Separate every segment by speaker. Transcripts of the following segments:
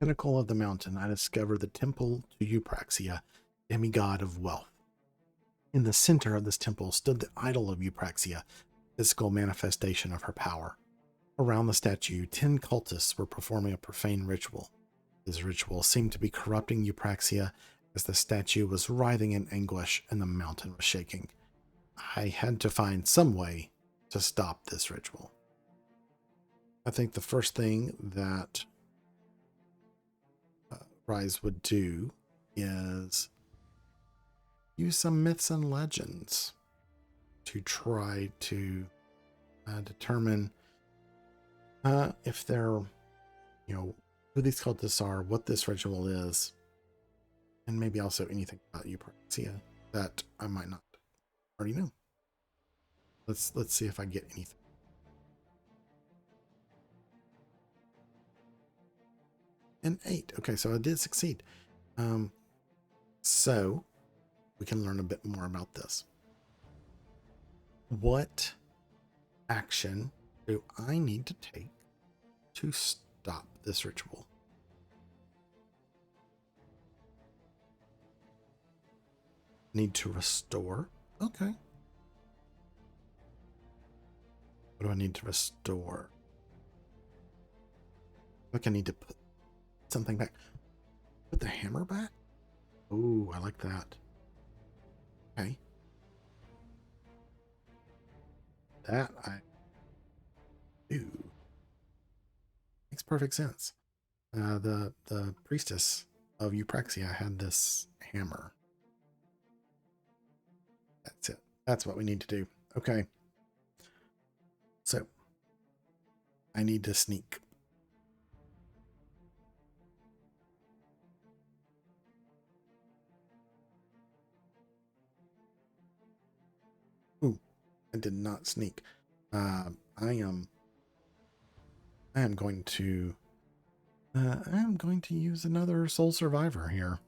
Speaker 1: pinnacle of the mountain, I discovered the Temple to Eupraxia, demigod of wealth. In the center of this temple stood the idol of Eupraxia, physical manifestation of her power. Around the statue, 10 cultists were performing a profane ritual. This ritual seemed to be corrupting Eupraxia as the statue was writhing in anguish and the mountain was shaking. I had to find some way to stop this ritual. I think the first thing that Rhys would do is use some myths and legends to try to determine if they're, who these cultists are, what this ritual is, and maybe also anything about Eupraxia that I might not already know. Let's see if I get anything. An 8. Okay, so I did succeed. So we can learn a bit more about this. What action do I need to take to stop this ritual? Need to restore. Okay. What do I need to restore? Like I need to put something back. Put the hammer back? Ooh, I like that. Okay. That I do. Makes perfect sense. The priestess of Eupraxia had this hammer. That's it. That's what we need to do. Okay. So I need to sneak. Ooh, I did not sneak. I am going to use another soul survivor here.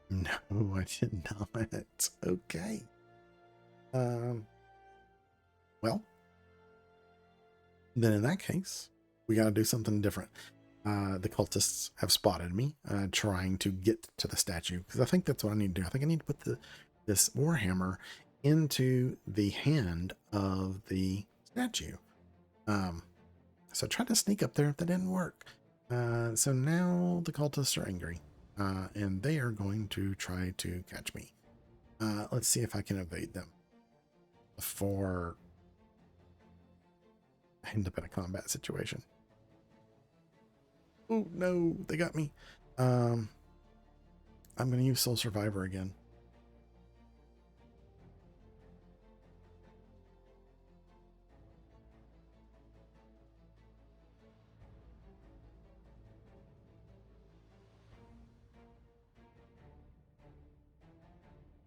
Speaker 1: No, I did not. Okay. Well, then in that case, we got to do something different. The cultists have spotted me trying to get to the statue, because I think that's what I need to do. I think I need to put this warhammer into the hand of the statue. So I tried to sneak up there. That didn't work. So now the cultists are angry, and they are going to try to catch me. Let's see if I can evade them before I end up in a combat situation. Oh no, they got me. I'm going to use Soul Survivor again.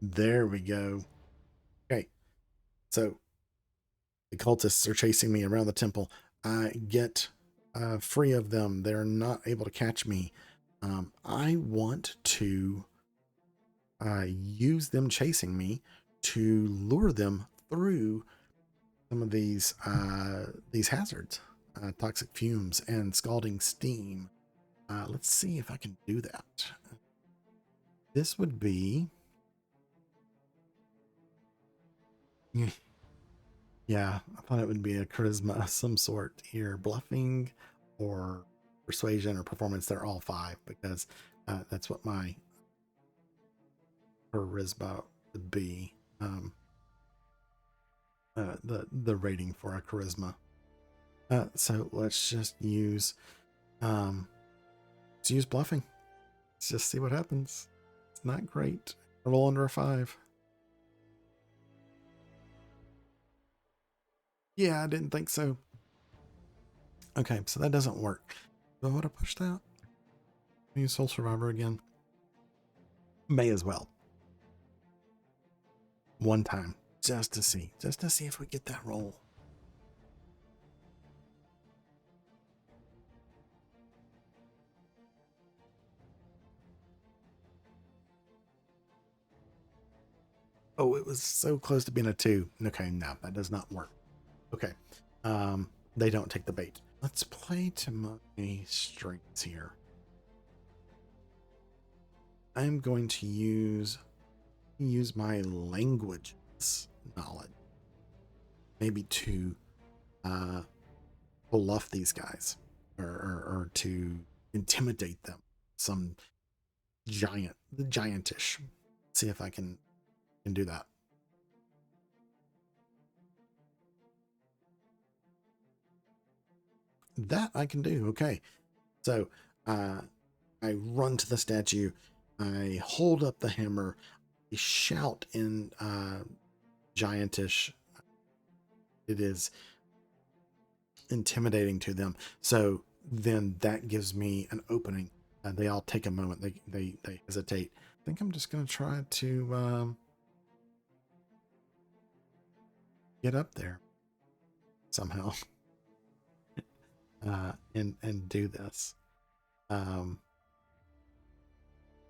Speaker 1: There we go. Okay, so the cultists are chasing me around the temple. I get free of them. They're not able to catch me. I want to use them chasing me to lure them through some of these hazards, toxic fumes and scalding steam. Let's see if I can do that. This would be... Yeah, I thought it would be a charisma of some sort here. Bluffing or persuasion or performance, they're all 5 because that's what my charisma would be. The rating for a charisma. So let's just use bluffing. Let's just see what happens. It's not great. I roll under a 5. Yeah, I didn't think so. Okay, so that doesn't work. But would I push that? Use Soul Survivor again. May as well. One time, just to see if we get that roll. Oh, it was so close to being a 2. Okay, no, that does not work. Okay. They don't take the bait. Let's play to my strengths here. I'm going to use my languages knowledge, maybe to bluff these guys, or to intimidate them. Some giantish. See if I can do that. That I can do. Okay, so I run to the statue. I hold up the hammer. I shout in giantish. It is intimidating to them. So then that gives me an opening. They all take a moment. They hesitate. I think I'm just going to try to get up there somehow and do this.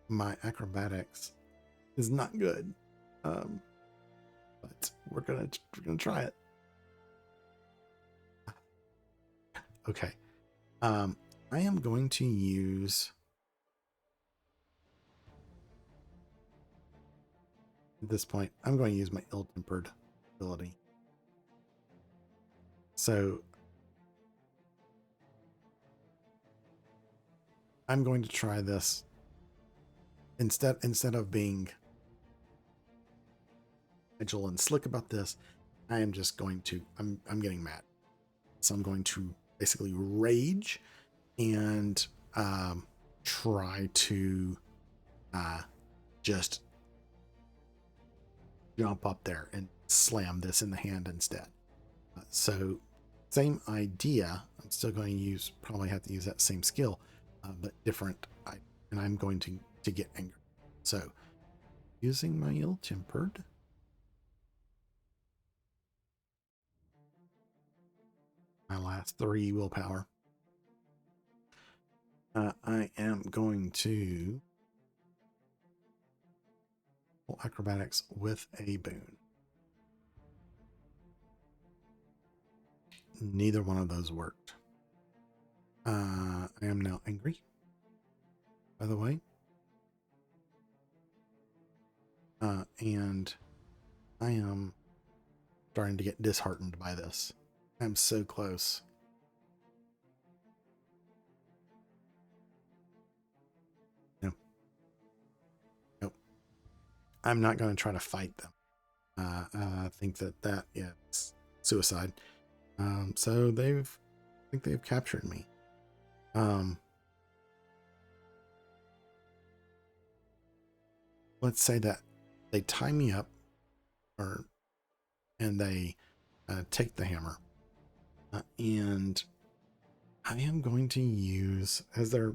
Speaker 1: My acrobatics is not good, but we're gonna try it. Okay. I am going to use at this point. I'm going to use my ill-tempered ability. So I'm going to try this instead of being agile and slick about this. I am just going to. I'm getting mad, so I'm going to basically rage and try to just jump up there and slam this in the hand instead. So same idea. I'm still going to probably have to use that same skill, but different. And I'm going to get angry. So using my ill-tempered. My last 3 willpower. I am going to roll acrobatics with a boon. Neither one of those worked. I am now angry, by the way. And I am starting to get disheartened by this. I'm so close. Nope. I'm not going to try to fight them. I think that is suicide. So I think they've captured me. Let's say that they tie me up, and they take the hammer, and I am going to use, as they're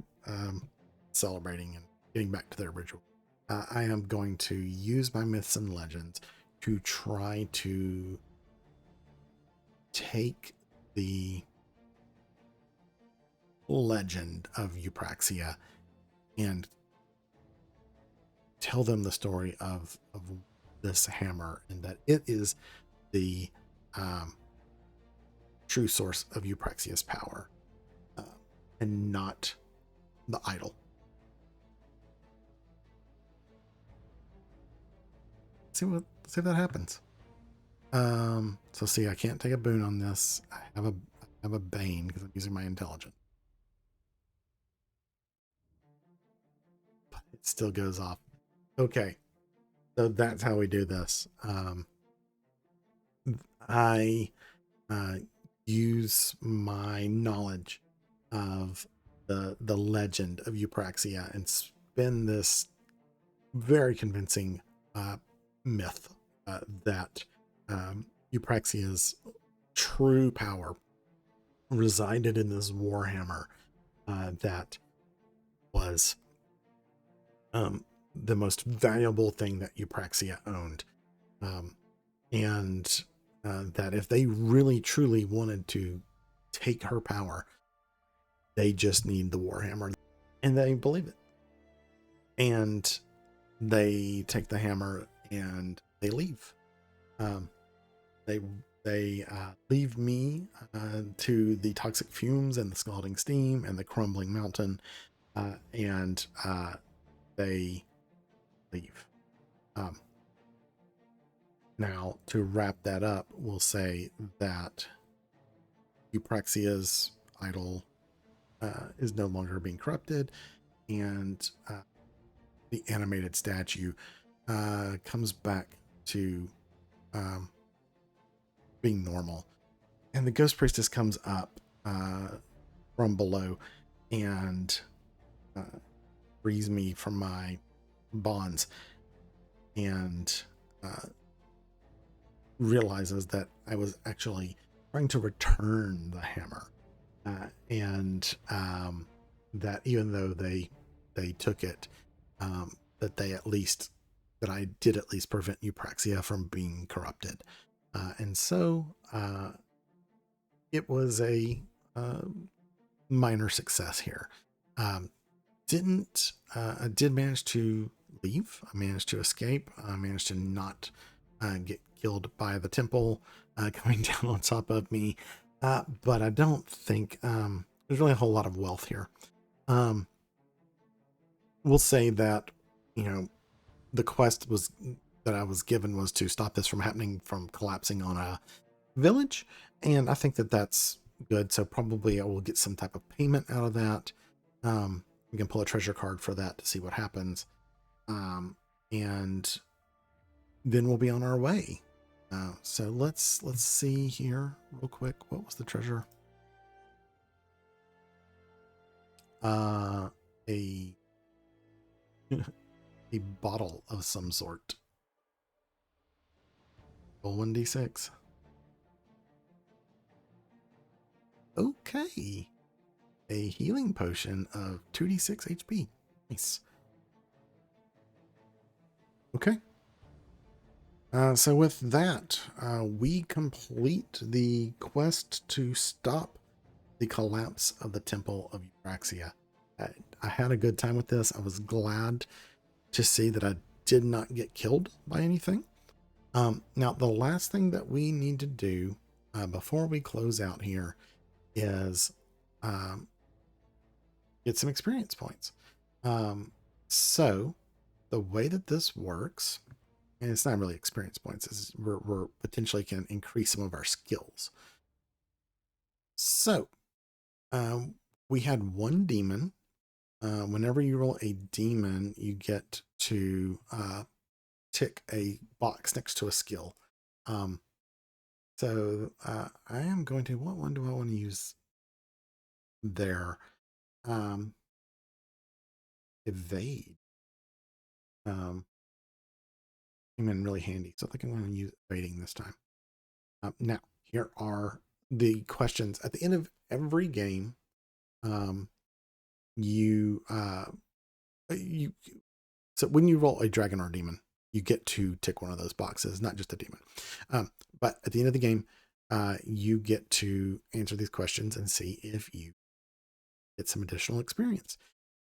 Speaker 1: celebrating and getting back to their ritual, I am going to use my myths and legends to try to take the legend of Eupraxia and tell them the story of this hammer, and that it is the true source of Eupraxia's power, and not the idol. See if that happens. So see, I can't take a boon on this. I have a bane because I'm using my intelligence, but it still goes off. Okay, so that's how we do this. I use my knowledge of the legend of Eupraxia and spin this very convincing myth that Eupraxia's true power resided in this warhammer that was the most valuable thing that Eupraxia owned, and that if they really truly wanted to take her power, they just need the warhammer, and they believe it. And they take the hammer and they leave. They leave me to the toxic fumes and the scalding steam and the crumbling mountain, and they leave. Now, to wrap that up, we'll say that Eupraxia's idol is no longer being corrupted, and the animated statue comes back to being normal. And the ghost priestess comes up from below and frees me from my bonds, and realizes that I was actually trying to return the hammer, and that even though they took it, that I did at least prevent Eupraxia from being corrupted, and so it was a minor success here. I did manage to leave. I managed to escape. I managed to not get killed by the temple coming down on top of me. But I don't think there's really a whole lot of wealth here. We'll say that, the quest that I was given was to stop this from happening, from collapsing on a village. And I think that that's good. So probably I will get some type of payment out of that. We can pull a treasure card for that to see what happens. And then we'll be on our way. So let's see here real quick. What was the treasure? A a bottle of some sort. Roll 1d6. Okay. A healing potion of 2d6 HP. Nice. Okay. So with that, we complete the quest to stop the collapse of the Temple of Eupraxia. I had a good time with this. I was glad to see that I did not get killed by anything. Now, the last thing that we need to do before we close out here is get some experience points. So the way that this works, and it's not really experience points, is we're potentially can increase some of our skills. So we had one demon. Whenever you roll a demon, you get to tick a box next to a skill. So I am going to, what one do I want to use there? Evade. Came in really handy. So I think I'm going to use evading this time. Now, here are the questions. At the end of every game, so when you roll a dragon or demon, you get to tick one of those boxes, not just a demon. But at the end of the game, you get to answer these questions and see if you get some additional experience.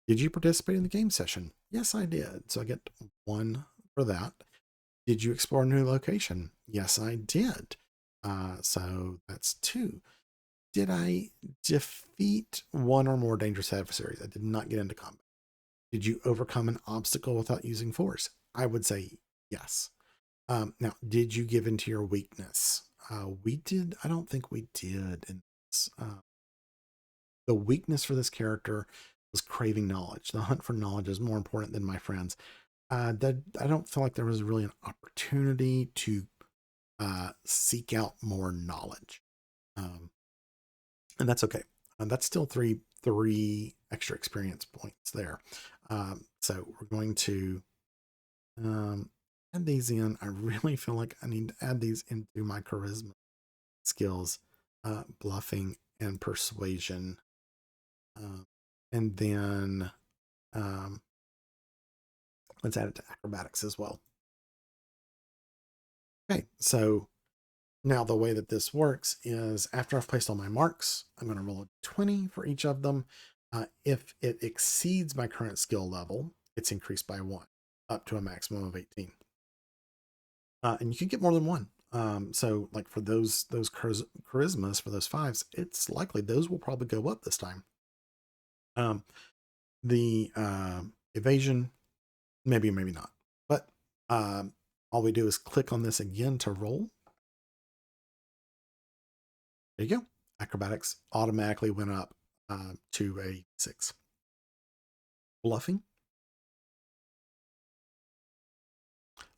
Speaker 1: Did you participate in the game session? Yes, I did. So I get 1 for that. Did you explore a new location? Yes, I did. So that's 2. Did I defeat 1 or more dangerous adversaries? I did not get into combat. Did you overcome an obstacle without using force? I would say yes. Now, did you give into your weakness? We did. I don't think we did in this. The weakness for this character was craving knowledge. The hunt for knowledge is more important than my friends. That I don't feel like there was really an opportunity to seek out more knowledge, and that's okay. That's still three extra experience points there. So we're going to add these in. I really feel like I need to add these into my charisma skills, bluffing and persuasion, and then let's add it to acrobatics as well. Okay, so now the way that this works is after I've placed all my marks, I'm going to roll a 20 for each of them. If it exceeds my current skill level, it's increased by 1, up to a maximum of 18. And you can get more than one. So like for those charismas for those 5s, it's likely those will probably go up this time. The evasion, maybe, maybe not. But all we do is click on this again to roll. There you go. Acrobatics automatically went up to a 6. Bluffing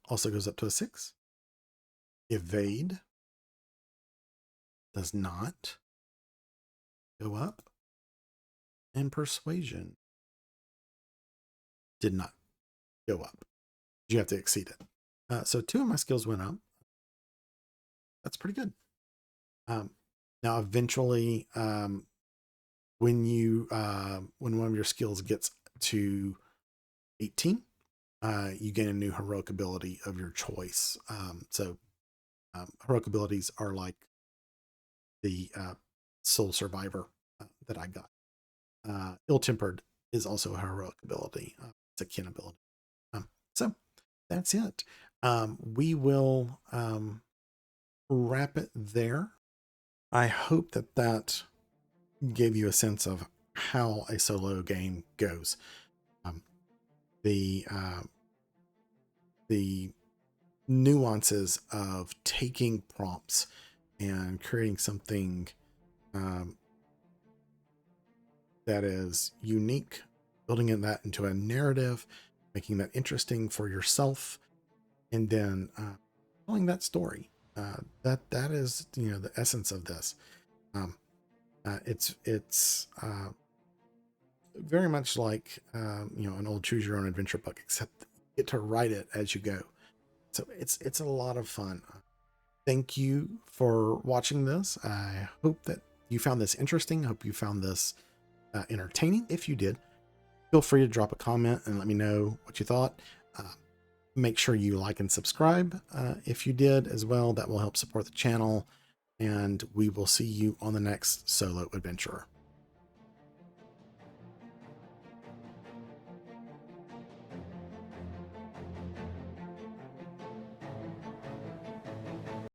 Speaker 1: also goes up to a 6. Evade does not go up. And persuasion did not go up. You have to exceed it. So 2 of my skills went up. That's pretty good. Now, eventually, when one of your skills gets to 18, you gain a new heroic ability of your choice. Heroic abilities are like the Soul Survivor that I got. Ill-Tempered is also a heroic ability. It's a kin ability. So that's it. We will wrap it there. I hope that gave you a sense of how a solo game goes. The nuances of taking prompts and creating something that is unique, building that into a narrative, making that interesting for yourself, and then telling that story. That is, the essence of this. It's very much like an old choose your own adventure book, except you get to write it as you go. So it's a lot of fun. Thank you for watching this. I hope that you found this interesting. I hope you found this entertaining. If you did, feel free to drop a comment and let me know what you thought. Make sure you like and subscribe if you did as well. That will help support the channel. And we will see you on the next solo adventure.